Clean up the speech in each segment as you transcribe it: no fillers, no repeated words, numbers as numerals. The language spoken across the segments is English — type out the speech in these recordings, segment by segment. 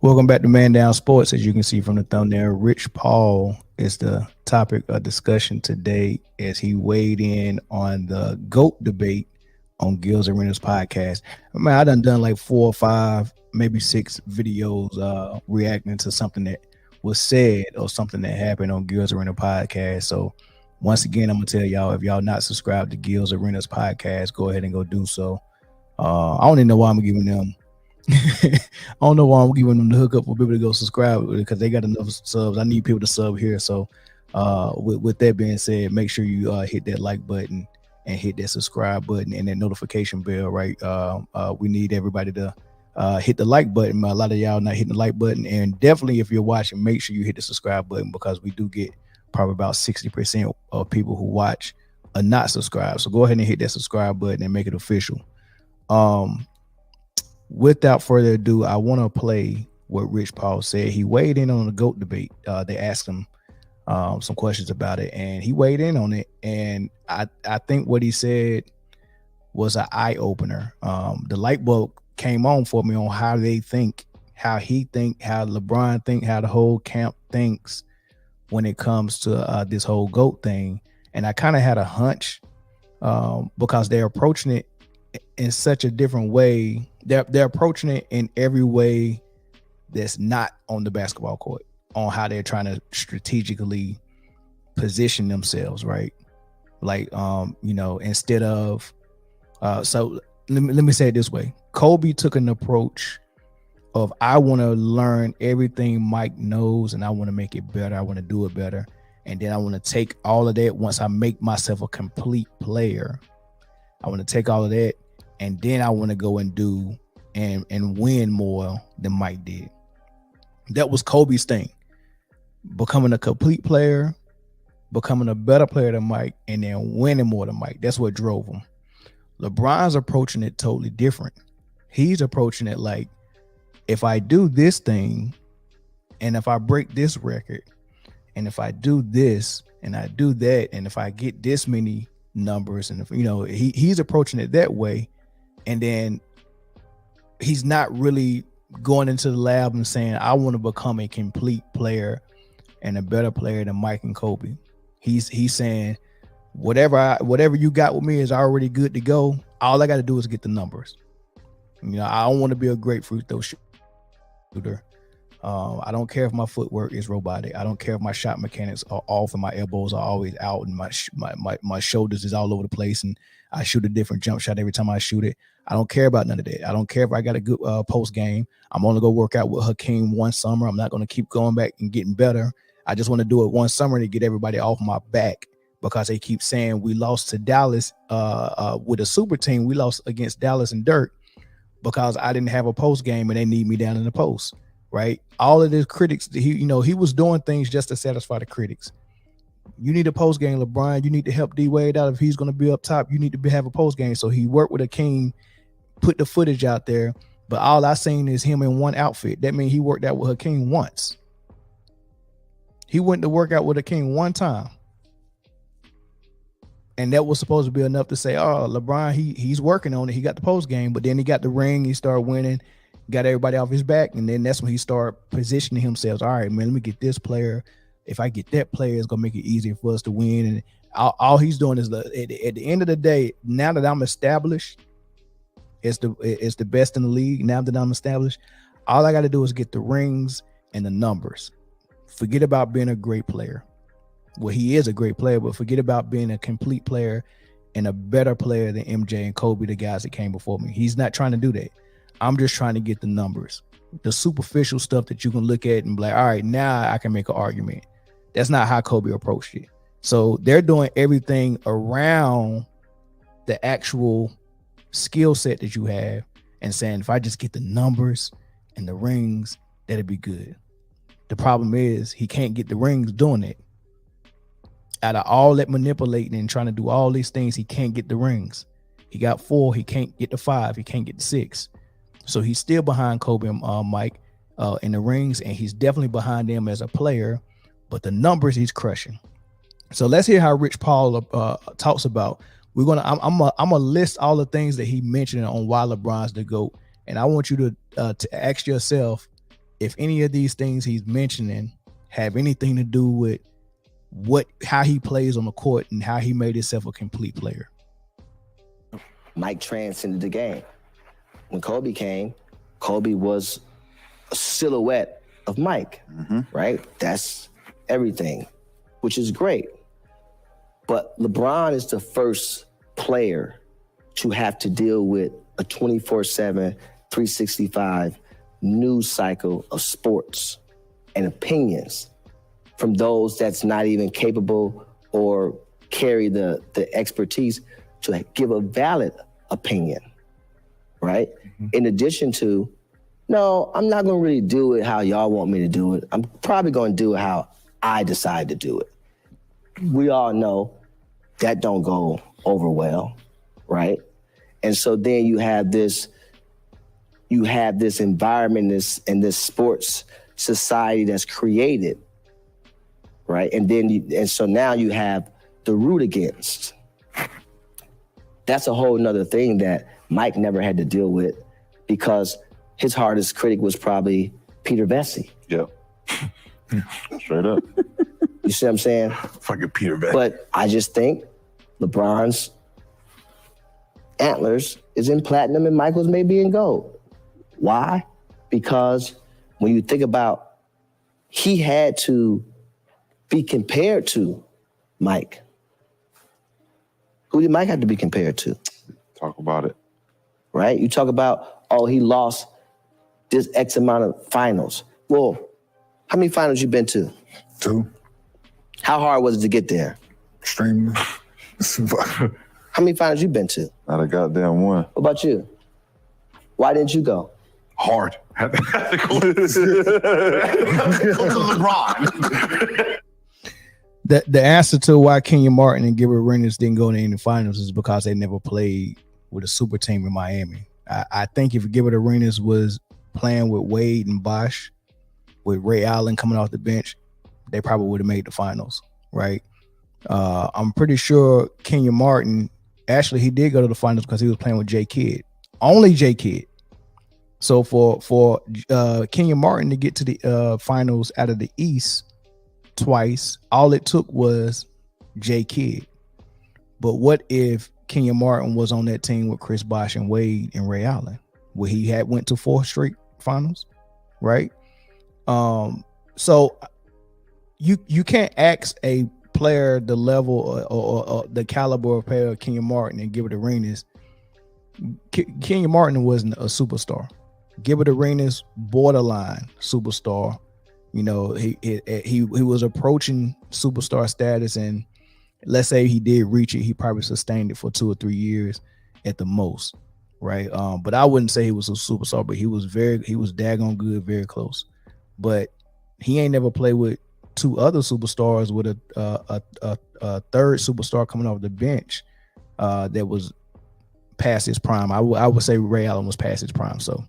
Welcome back to Man Down Sports. As you can see from the thumbnail, Rich Paul is the topic of discussion today as he weighed in on the GOAT debate on Gil's Arenas podcast. Man, I done like 4 or 5, maybe 6 videos reacting to something that was said or something that happened on Gil's Arena podcast. So once again, I'm gonna tell y'all, if y'all not subscribed to Gil's Arenas podcast, go ahead and go do so. I don't even know why I'm giving them I don't know why I'm giving them the hookup for people to go subscribe because they got enough subs. I need people to sub here. So with that being said, make sure you hit that like button and hit that subscribe button and that notification bell, right? We need everybody to hit the like button. A lot of y'all not hitting the like button. And definitely if you're watching, make sure you hit the subscribe button because we do get probably about 60% of people who watch are not subscribed. So go ahead and hit that subscribe button and make it official. Without further ado, I want to play what Rich Paul said. He weighed in on the GOAT debate. They asked him some questions about it, and he weighed in on it. And I think what he said was an eye opener. The light bulb came on for me on how they think, how he think, how LeBron think, how the whole camp thinks when it comes to this whole GOAT thing. And I kind of had a hunch because they're approaching it in such a different way. They're approaching it in every way that's not on the basketball court, on how they're trying to strategically position themselves, right? Like, instead of, so let me say it this way. Kobe took an approach of, I want to learn everything Mike knows and I want to make it better. I want to do it better. And then I want to take all of that once I make myself a complete player. I want to take all of that and then I want to go and do and win more than Mike did. That was Kobe's thing. Becoming a complete player, becoming a better player than Mike, and then winning more than Mike. That's what drove him. LeBron's approaching it totally different. He's approaching it like, if I do this thing, and if I break this record, and if I do this, and I do that, and if I get this many numbers, and if he's approaching it that way, and then he's not really going into the lab and saying, I want to become a complete player and a better player than Mike and Kobe. He's saying, whatever you got with me is already good to go. All I got to do is get the numbers. I don't want to be a grapefruit though shooter. I don't care if my footwork is robotic. I don't care if my shot mechanics are off and my elbows are always out and my shoulders is all over the place and I shoot a different jump shot every time I shoot it. I don't care about none of that. I don't care if I got a good post game. I'm only going to work out with Hakeem one summer. I'm not going to keep going back and getting better. I just want to do it one summer to get everybody off my back because they keep saying we lost to Dallas with a super team. We lost against Dallas and Dirk because I didn't have a post game and they need me down in the post, right? All of the critics, he was doing things just to satisfy the critics. You need a post game, LeBron. You need to help D-Wade out if he's going to be up top. You need to have a post game. So he worked with Hakeem, put the footage out there, but all I seen is him in one outfit. That means he worked out with Hakeem once. He went to work out with Hakeem one time. And that was supposed to be enough to say, oh, LeBron, he's working on it. He got the post game, but then he got the ring. He started winning, got everybody off his back. And then that's when he started positioning himself. All right, man, let me get this player. If I get that player, it's going to make it easier for us to win. And all he's doing is at the end of the day, now that I'm established, it's the best in the league. Now that I'm established, all I got to do is get the rings and the numbers. Forget about being a great player. Well, he is a great player, but forget about being a complete player and a better player than MJ and Kobe, the guys that came before me. He's not trying to do that. I'm just trying to get the numbers, the superficial stuff that you can look at and be like, all right, now I can make an argument. That's not how Kobe approached it. So they're doing everything around the actual skill set that you have and saying, if I just get the numbers and the rings, that'd be good. The problem is he can't get the rings doing it. Out of all that manipulating and trying to do all these things, he can't get the rings. He got 4. He can't get the 5. He can't get the 6. So he's still behind Kobe and Mike in the rings, and he's definitely behind them as a player. But the numbers he's crushing. So let's hear how Rich Paul talks about. I'm gonna list all the things that he mentioned on why LeBron's the GOAT, and I want you to ask yourself if any of these things he's mentioning have anything to do with how he plays on the court and how he made himself a complete player. Mike transcended the game. When Kobe came, Kobe was a silhouette of Mike, right? That's everything, which is great. But LeBron is the first player to have to deal with a 24/7, 365 news cycle of sports and opinions from those that's not even capable or carry the expertise to give a valid opinion, right? In addition to, no, I'm not gonna really do it how y'all want me to do it. I'm probably gonna do it how I decide to do it. We all know that don't go over well, right? And so then you have this environment and this sports society that's created, right? And so now you have the root against. That's a whole nother thing that Mike never had to deal with because his hardest critic was probably Peter Vesey. Yep. Straight up. You see what I'm saying? Fucking Peter Vesey. But I just think LeBron's antlers is in platinum and Michael's may be in gold. Why? Because when you think about, he had to be compared to Mike. Who did Mike have to be compared to? Talk about it. Right? You talk about, oh, he lost this X amount of finals. Well, how many finals you been to? 2. How hard was it to get there? Extremely. How many finals you been to? Not a goddamn one. What about you? Why didn't you go? Hard. Had to go to LeBron. The answer to why Kenyon Martin and Gilbert Arenas didn't go to any finals is because they never played with a super team in Miami. I think if Gilbert Arenas was playing with Wade and Bosh, with Ray Allen coming off the bench, they probably would have made the finals, right? I'm pretty sure Kenyon Martin, actually, he did go to the finals because he was playing with J. Kidd. Only J. Kidd. So for Kenyon Martin to get to the finals out of the East twice, all it took was J. Kidd. But what if Kenyon Martin was on that team with Chris Bosh and Wade and Ray Allen, where he had went to 4 straight finals, right? So you can't ask a player the level or the caliber of player of Kenyon Martin and Gilbert Arenas. Kenyon Martin wasn't a superstar. Gilbert Arenas, borderline superstar. You know, he was approaching superstar status, and let's say he did reach it, he probably sustained it for 2 or 3 years at the most, right? But I wouldn't say he was a superstar, but he was daggone good, very close. But he ain't never played with 2 other superstars with a third superstar coming off the bench that was past his prime. I would say Ray Allen was past his prime. So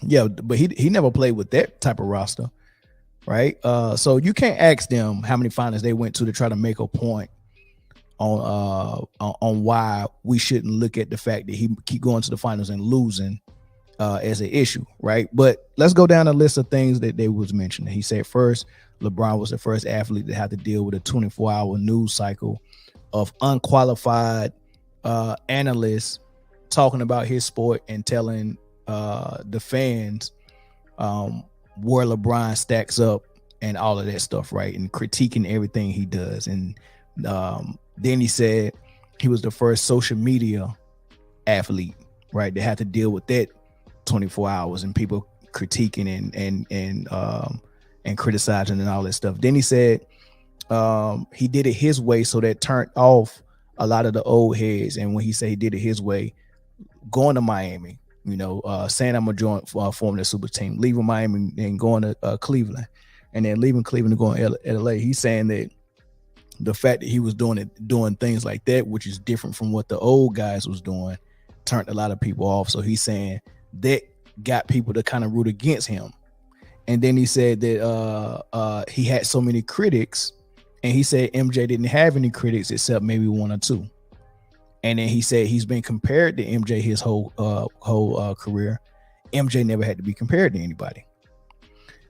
yeah, but he never played with that type of roster, right? So you can't ask them how many finals they went to try to make a point on why we shouldn't look at the fact that he keep going to the finals and losing as an issue, right? But let's go down a list of things that they was mentioning. He said first, LeBron was the first athlete to have to deal with a 24-hour news cycle of unqualified analysts talking about his sport and telling the fans where LeBron stacks up and all of that stuff, right? And critiquing everything he does. And then he said he was the first social media athlete, right? They had to deal with that 24 hours and people critiquing and criticizing and all that stuff. Then he said he did it his way, so that turned off a lot of the old heads. And when he said he did it his way, going to Miami, you know, saying I'm gonna form the super team, leaving Miami and going to Cleveland, and then leaving Cleveland and going to LA. He's saying that the fact that he was doing things like that, which is different from what the old guys was doing, turned a lot of people off. So he's saying that got people to kind of root against him. And then he said that he had so many critics, and he said MJ didn't have any critics except maybe 1 or 2. And then he said he's been compared to MJ his whole career. MJ never had to be compared to anybody.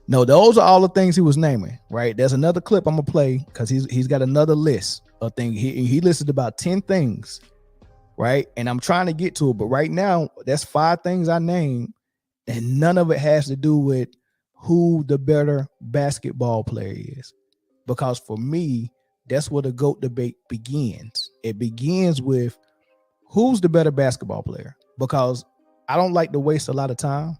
No, those are all the things he was naming, right? There's another clip I'm gonna play because he's got another list of things. He listed about 10 things, right? And I'm trying to get to it, but right now that's 5 things I named, and none of it has to do with who the better basketball player is. Because for me, that's where the GOAT debate begins. It begins with who's the better basketball player, because I don't like to waste a lot of time.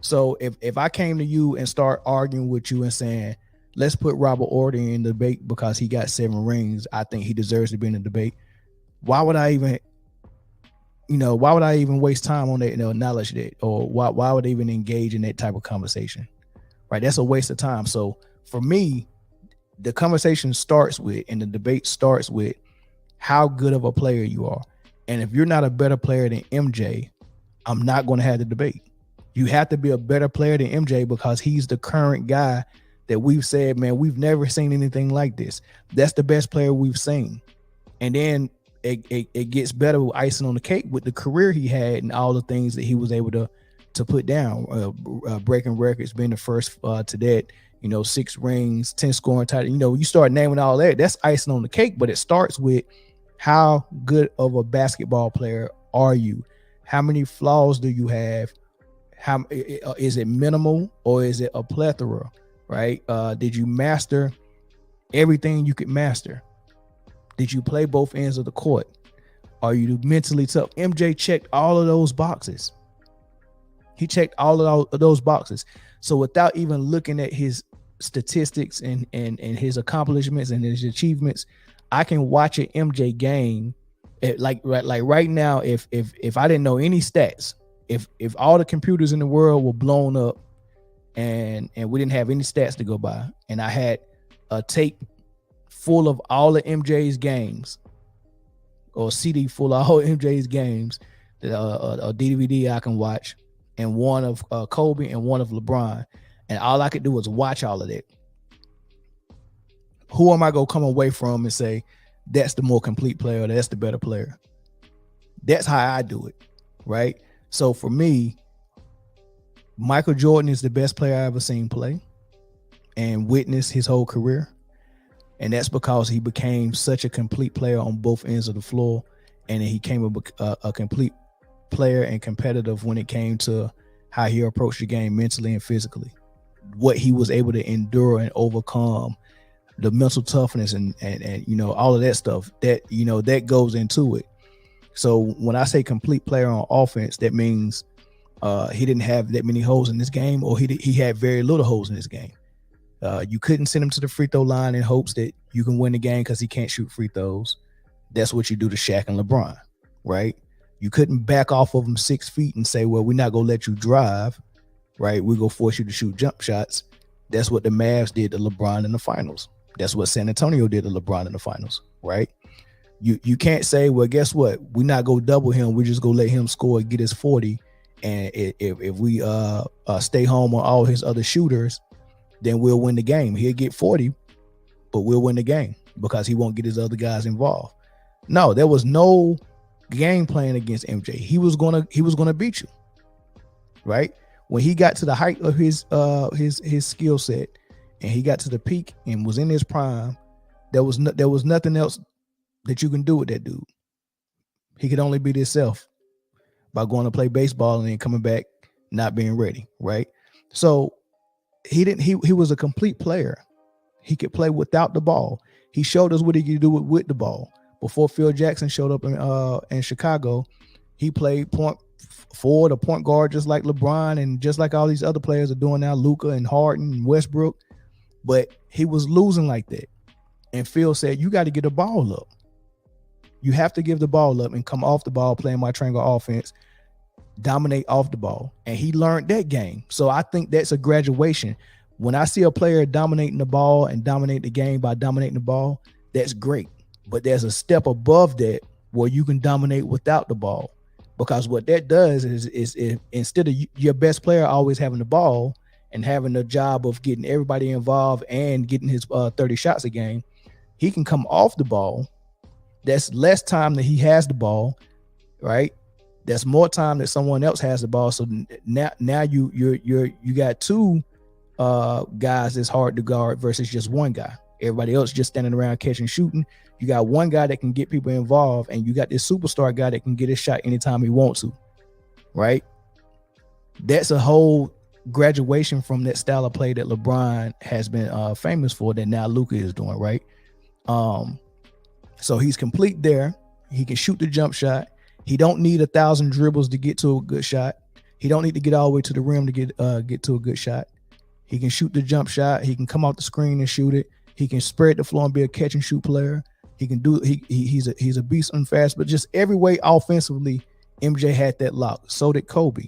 So if I came to you and start arguing with you and saying, let's put Robert Ory in the debate because he got 7 rings, I think he deserves to be in the debate. Why would I even waste time on that, acknowledge that, or why would I even engage in that type of conversation? Right? That's a waste of time. So for me, the conversation starts with, and the debate starts with, how good of a player you are. And if you're not a better player than MJ, I'm not going to have the debate. You have to be a better player than MJ because he's the current guy that we've said, man, we've never seen anything like this. That's the best player we've seen. And then it gets better with icing on the cake with the career he had and all the things that he was able to put down, breaking records, being the first to that, 6 rings, 10 scoring titles. You start naming all that. That's icing on the cake, but it starts with, how good of a basketball player are you? How many flaws do you have? How is it minimal or is it a plethora? Right? Did you master everything you could master? Did you play both ends of the court? Are you mentally tough? MJ checked all of those boxes. He checked all of those boxes. So without even looking at his statistics and his accomplishments and his achievements, I can watch an MJ game. Like right now, if I didn't know any stats, if all the computers in the world were blown up and we didn't have any stats to go by, and I had a tape full of all of MJ's games, or a CD full of all MJ's games, that a DVD I can watch, and one of Kobe and one of LeBron, and all I could do was watch all of that, who am I going to come away from and say, that's the more complete player, that's the better player? That's how I do it, right? So for me, Michael Jordan is the best player I ever seen play and witness his whole career. And that's because he became such a complete player on both ends of the floor. And then he came a complete player and competitive when it came to how he approached the game mentally and physically, what he was able to endure and overcome, the mental toughness and all of that stuff that, that goes into it. So when I say complete player on offense, that means he didn't have that many holes in this game, or he had very little holes in this game. You couldn't send him to the free throw line in hopes that you can win the game because he can't shoot free throws. That's what you do to Shaq and LeBron, right? You couldn't back off of them 6 feet and say, well, we're not going to let you drive, right? We're going to force you to shoot jump shots. That's what the Mavs did to LeBron in the finals. That's what San Antonio did to LeBron in the finals, right? You can't say, well, guess what? We're not going to double him. We're just going to let him score and get his 40. And if we stay home on all his other shooters, then we'll win the game. He'll get 40, but we'll win the game because he won't get his other guys involved. No, there was no game plan against MJ. He was gonna beat you, right? When he got to the height of his skill set and he got to the peak and was in his prime, there was nothing else that you can do with that dude. He could only beat himself by going to play baseball and then coming back not being ready, right? So he was a complete player. He could play without the ball. He showed us what he could do with the ball. Before Phil Jackson showed up in Chicago, he played point forward or point guard just like LeBron and just like all these other players are doing now, Luka and Harden and Westbrook. But he was losing like that. And Phil said, you got to get the ball up. You have to give the ball up and come off the ball playing my triangle offense, dominate off the ball. And he learned that game. So I think that's a graduation. When I see a player dominating the ball and dominate the game by dominating the ball, that's great. But there's a step above that where you can dominate without the ball. Because what that does is instead of your best player always having the ball and having the job of getting everybody involved and getting his 30 shots a game, he can come off the ball. That's less time that he has the ball, right? That's more time that someone else has the ball. So now you got two guys that's hard to guard versus just one guy. Everybody else just standing around catching, shooting. You got one guy that can get people involved, and you got this superstar guy that can get his shot anytime he wants to, right? That's a whole graduation from that style of play that LeBron has been famous for that now Luka is doing, right? So he's complete there. He can shoot the jump shot. He don't need 1,000 dribbles to get to a good shot. He don't need to get all the way to the rim to get to a good shot. He can shoot the jump shot. He can come off the screen and shoot it. He can spread the floor and be a catch and shoot player. He can do. He's a beast on fast, but just every way offensively, MJ had that lock. So did Kobe.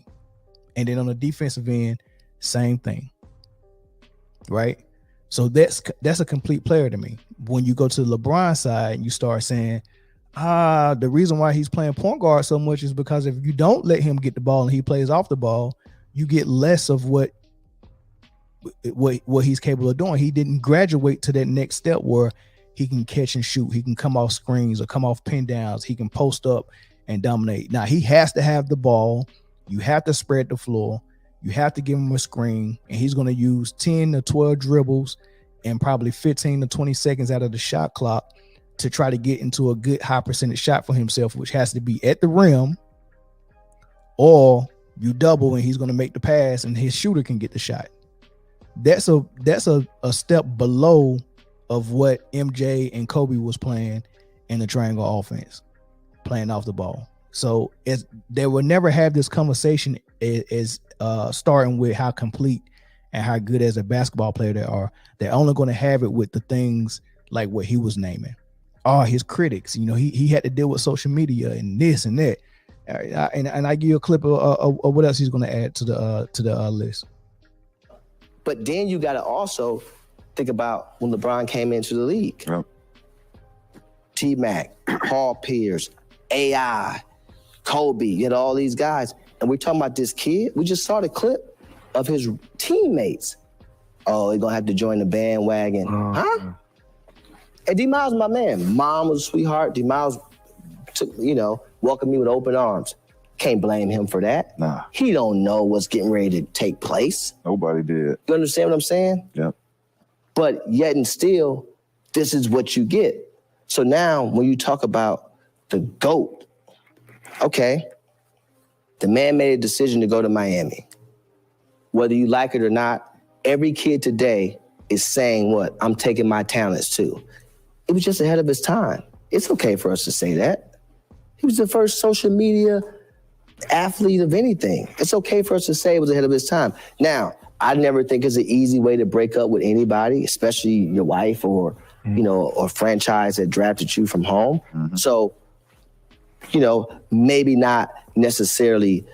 And then on the defensive end, same thing. Right? So that's a complete player to me. When you go to the LeBron side and you start saying, the reason why he's playing point guard so much is because if you don't let him get the ball and he plays off the ball, you get less of what he's capable of doing. He didn't graduate to that next step where he can catch and shoot. He can come off screens or come off pin downs. He can post up and dominate. Now he has to have the ball. You have to spread the floor. You have to give him a screen, and he's going to use 10 to 12 dribbles and probably 15 to 20 seconds out of the shot clock to try to get into a good high percentage shot for himself, which has to be at the rim, or you double and he's going to make the pass and his shooter can get the shot. That's a step below of what MJ and Kobe was playing in the triangle offense, playing off the ball. So they will never have this conversation as starting with how complete and how good as a basketball player they are. They're only going to have it with the things like what he was naming. His critics, he had to deal with social media and this and that. And I give you a clip of what else he's going to add to the list. But then you got to also think about when LeBron came into the league. Yep. T-Mac, Paul Pierce, AI, Kobe, you had all these guys. And we're talking about this kid. We just saw the clip of his teammates. Oh, he's going to have to join the bandwagon. Huh? And D Miles, my man. Mom was a sweetheart. D Miles took, welcomed me with open arms. Can't blame him for that. Nah. He don't know what's getting ready to take place. Nobody did. You understand what I'm saying? Yep. But yet and still, this is what you get. So now when you talk about the GOAT, okay, the man made a decision to go to Miami. Whether you like it or not, every kid today is saying what? I'm taking my talents too. It was just ahead of his time. It's okay for us to say that. He was the first social media athlete of anything. It's okay for us to say it was ahead of his time. Now, I never think it's an easy way to break up with anybody, especially your wife or, or franchise that drafted you from home. Mm-hmm. So, maybe not necessarily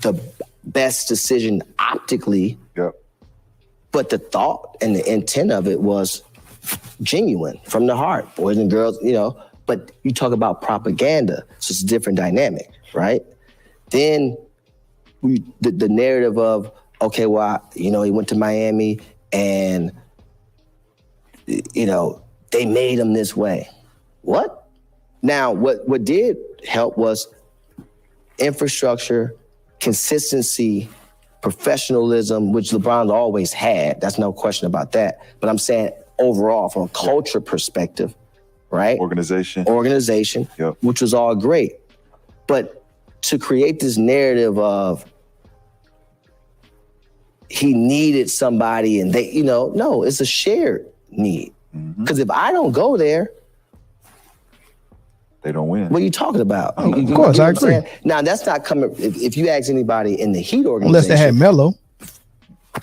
the best decision optically, but the thought and the intent of it was genuine from the heart, boys and girls, but you talk about propaganda, so it's a different dynamic, right? Then the narrative of, okay, well, he went to Miami and, they made him this way. What? Now, what did help was infrastructure, consistency, professionalism, which LeBron's always had. That's no question about that. But I'm saying overall, from a culture perspective, right? Organization, yep. Which was all great. But to create this narrative of he needed somebody and they, no, it's a shared need. Because if I don't go there, they don't win. What are you talking about? Of course, I agree. Now, that's not coming, if you ask anybody in the Heat organization. Unless they had Melo.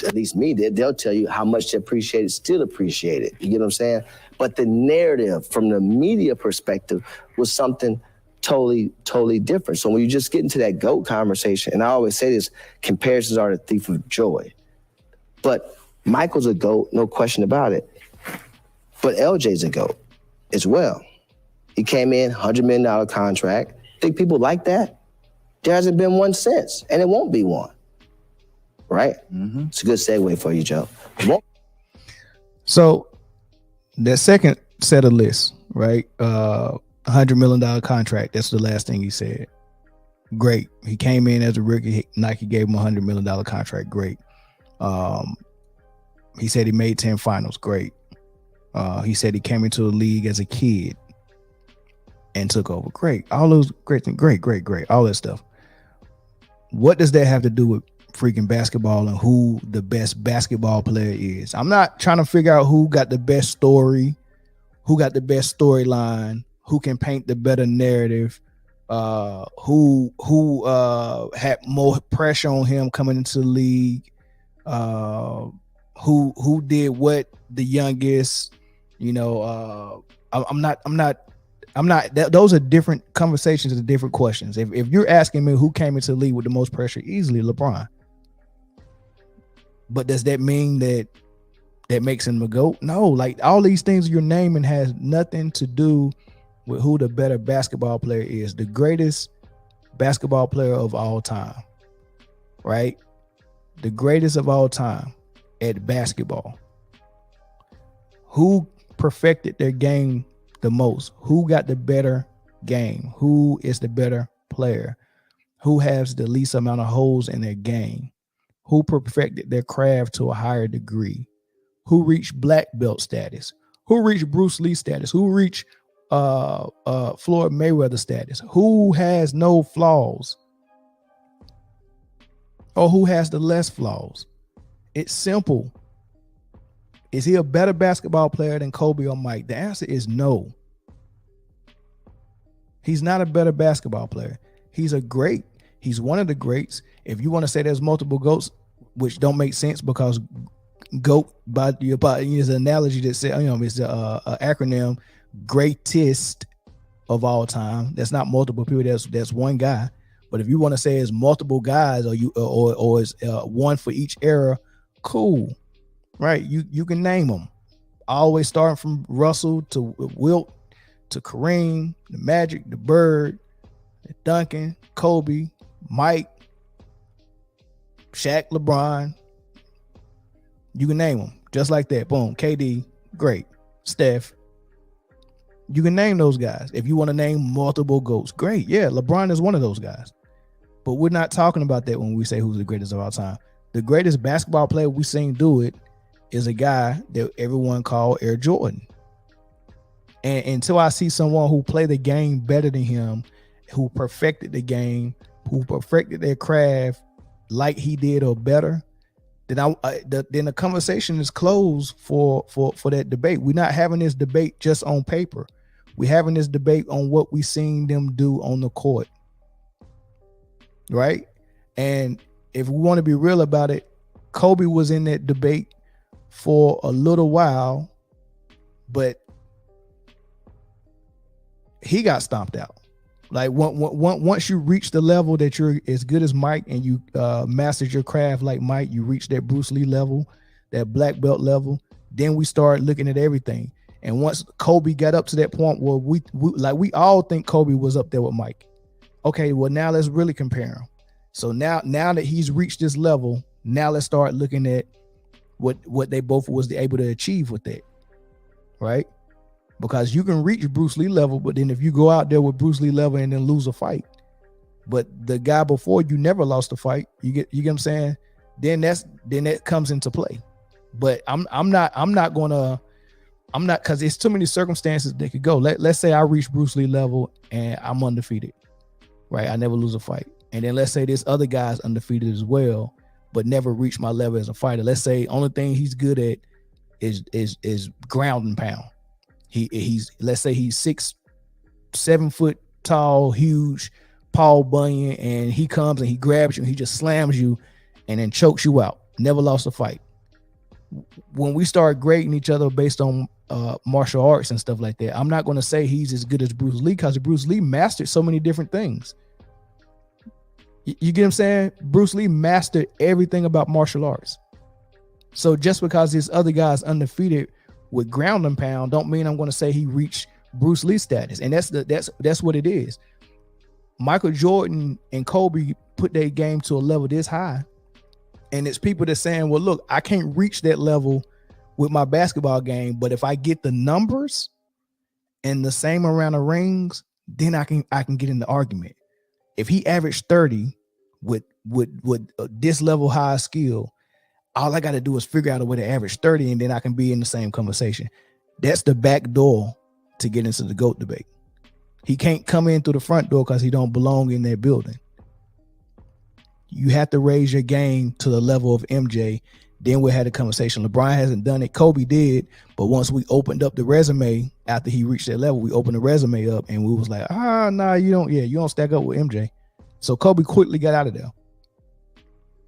At least me, they'll tell you how much they appreciate it, still appreciate it. You get what I'm saying? But the narrative from the media perspective was something totally, totally different. So when you just get into that GOAT conversation, and I always say this, comparisons are the thief of joy. But Michael's a GOAT, no question about it. But LJ's a GOAT as well. He came in, $100 million contract. Think people like that? There hasn't been one since, and it won't be one. Right? Mm-hmm. It's a good segue for you, Joe. So that second set of lists, right? $100 million contract. That's the last thing he said. Great. He came in as a rookie. Nike gave him $100 million contract. Great. He said he made 10 finals. Great. He said he came into the league as a kid and took over. Great. All those great things. Great. All that stuff. What does that have to do with freaking basketball and who the best basketball player is? I'm not trying to figure out who got the best story, who got the best storyline, who can paint the better narrative, who had more pressure on him coming into the league, who did what the youngest, I'm not those are different conversations and different questions. If you're asking me who came into the league with the most pressure, easily LeBron. But does that mean that makes him a GOAT? No, like all these things you're naming has nothing to do with who the better basketball player is. The greatest basketball player of all time, right? The greatest of all time at basketball. Who perfected their game the most? Who got the better game? Who is the better player? Who has the least amount of holes in their game? Who perfected their craft to a higher degree? Who reached black belt status? Who reached Bruce Lee status? Who reached Floyd Mayweather status? Who has no flaws? Or who has the less flaws? It's simple. Is he a better basketball player than Kobe or Mike? The answer is no. He's not a better basketball player. He's a great. He's one of the greats. If you want to say there's multiple GOATs, which don't make sense because GOAT by is an analogy that says, it's an acronym, greatest of all time. That's not multiple people. That's one guy. But if you want to say it's multiple guys, or it's one for each era, cool, right? You can name them. Always starting from Russell to Wilt to Kareem, the Magic, the Bird, the Duncan, Kobe, Mike, Shaq, LeBron. You can name them just like that. Boom. KD, great. Steph. You can name those guys. If you want to name multiple GOATs, great. Yeah, LeBron is one of those guys. But we're not talking about that when we say who's the greatest of all time. The greatest basketball player we've seen do it is a guy that everyone called Air Jordan. And until I see someone who played the game better than him, who perfected the game, who perfected their craft like he did or better, then the conversation is closed for that debate. We're not having this debate just on paper. We're having this debate on what we seen them do on the court. Right? And if we want to be real about it, Kobe was in that debate for a little while, but he got stomped out. Like once you reach the level that you're as good as Mike and you mastered your craft like Mike, you reach that Bruce Lee level, that black belt level, then we start looking at everything. And once Kobe got up to that point where we all think Kobe was up there with Mike. Okay, well now let's really compare him. So now that he's reached this level, now let's start looking at what they both was able to achieve with that, right? Because you can reach Bruce Lee level, but then if you go out there with Bruce Lee level and then lose a fight, but the guy before you never lost a fight, you get what I'm saying? Then that comes into play. But I'm not because there's too many circumstances that could go. Let's say I reach Bruce Lee level and I'm undefeated, right? I never lose a fight. And then let's say this other guy's undefeated as well, but never reached my level as a fighter. Let's say only thing he's good at is ground and pound. He's let's say he's 6'7" tall, huge, Paul Bunyan, and he comes and he grabs you and he just slams you and then chokes you out. Never lost a fight. When we start grading each other based on martial arts and stuff like that, I'm not going to say he's as good as Bruce Lee because Bruce Lee mastered so many different things. You get what I'm saying? Bruce Lee mastered everything about martial arts. So just because this other guy's undefeated with ground and pound don't mean I'm going to say he reached Bruce Lee status. And that's what it is. Michael Jordan and Kobe put their game to a level this high. And it's people that's saying, well, look, I can't reach that level with my basketball game, but if I get the numbers and the same amount of rings, then I can get in the argument. If he averaged 30 with this level high skill, All I got to do is figure out a way to average 30, and then I can be in the same conversation. That's the back door to get into the GOAT debate. He can't come in through the front door because he don't belong in that building. You have to raise your game to the level of MJ. Then we had a conversation. LeBron hasn't done it. Kobe did. But once we opened up the resume, after he reached that level, we opened the resume up and we was like, nah, you don't stack up with MJ. So Kobe quickly got out of there.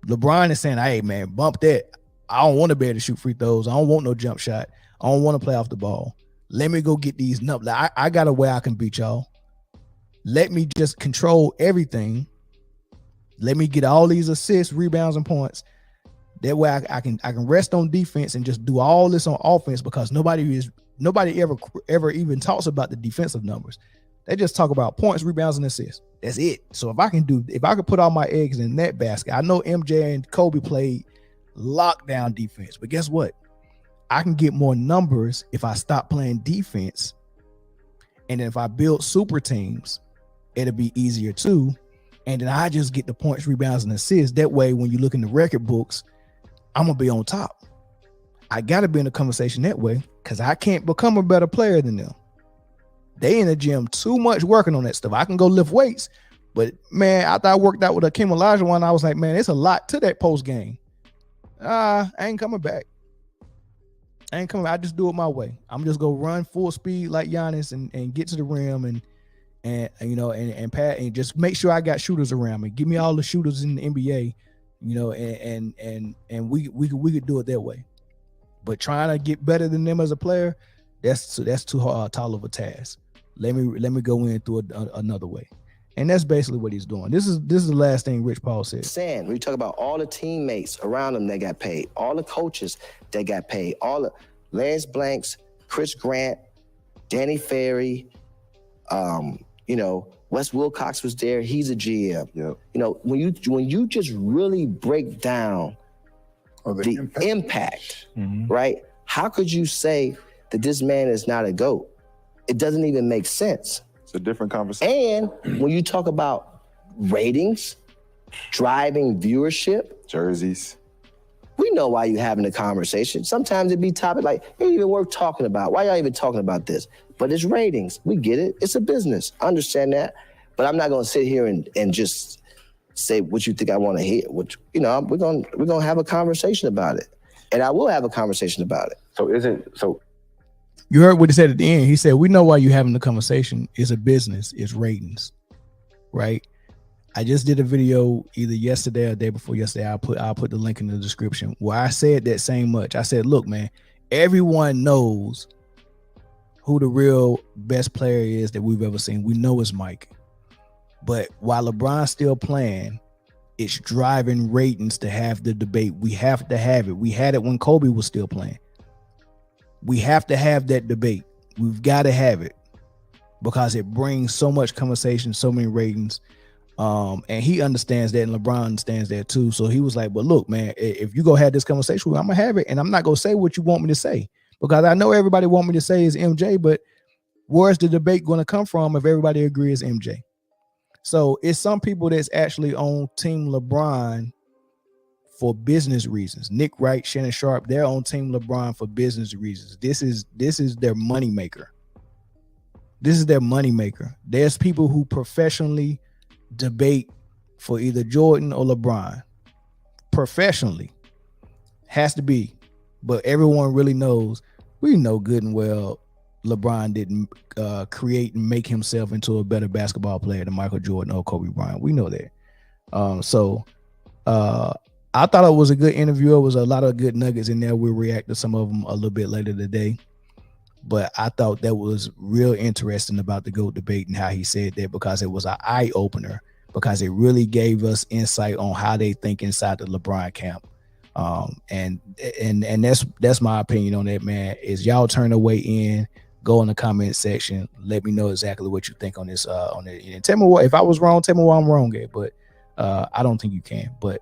LeBron is saying, hey, man, bump that. I don't want to be able to shoot free throws. I don't want no jump shot. I don't want to play off the ball. Let me go get these numbers. I got a way I can beat y'all. Let me just control everything. Let me get all these assists, rebounds, and points. That way I can rest on defense and just do all this on offense, because nobody ever even talks about the defensive numbers. They just talk about points, rebounds, and assists. That's it. So if I could put all my eggs in that basket, I know MJ and Kobe played lockdown defense, but guess what? I can get more numbers if I stop playing defense. And then if I build super teams, it'll be easier too. And then I just get the points, rebounds, and assists. That way, when you look in the record books, I'm going to be on top. I got to be in the conversation that way, because I can't become a better player than them. They in the gym too much working on that stuff. I can go lift weights, but man, after I worked out with Akeem Olajuwon, I was like, man, it's a lot to that post game. I ain't coming back. I just do it my way. I'm just gonna run full speed like Giannis and get to the rim and pat and just make sure I got shooters around me. Give me all the shooters in the NBA, and we could do it that way. But trying to get better than them as a player, that's too tall of a task. Let me go in through another way. And that's basically what he's doing. This is the last thing Rich Paul said. When you talk about all the teammates around him that got paid, all the coaches that got paid, all the Lance Blanks, Chris Grant, Danny Ferry, Wes Wilcox was there. He's a GM. Yep. When you just really break down the impact, mm-hmm. right? How could you say that this man is not a GOAT? It doesn't even make sense. It's a different conversation. And when you talk about ratings, driving viewership, jerseys, we know why you're having a conversation. Sometimes it be topic like, it ain't even worth talking about. Why y'all even talking about this? But it's ratings. We get it. It's a business. I understand that. But I'm not going to sit here and just say what you think I want to hear. Which, we're gonna have a conversation about it. And I will have a conversation about it. So you heard what he said at the end. He said, we know why you're having the conversation. It's a business. It's ratings, right? I just did a video either yesterday or the day before yesterday. I'll put the link in the description where I said that same much. I said, look, man, everyone knows who the real best player is that we've ever seen. We know it's Mike. But while LeBron's still playing, it's driving ratings to have the debate. We have to have it. We had it when Kobe was still playing. We have to have that debate. We've got to have it because it brings so much conversation, so many ratings. And he understands that, and LeBron understands that too. So he was like, but look, man, if you go have this conversation with me, I'm going to have it. And I'm not going to say what you want me to say, because I know everybody want me to say is MJ, but where's the debate going to come from if everybody agrees MJ? So it's some people that's actually on Team LeBron for business reasons. Nick Wright, Shannon Sharp, they're on Team LeBron for business reasons. This is their moneymaker. This is their moneymaker. There's people who professionally debate for either Jordan or LeBron. Professionally. Has to be. But everyone really knows, we know good and well, LeBron didn't create and make himself into a better basketball player than Michael Jordan or Kobe Bryant. We know that. I thought it was a good interview. There was a lot of good nuggets in there. We'll react to some of them a little bit later today. But I thought that was real interesting about the GOAT debate and how he said that, because it was an eye-opener, because it really gave us insight on how they think inside the LeBron camp. And that's my opinion on that, man. Is y'all turn the way in, go in the comment section, let me know exactly what you think on this on it. And tell me what, if I was wrong, tell me why I'm wrong at. But I don't think you can. But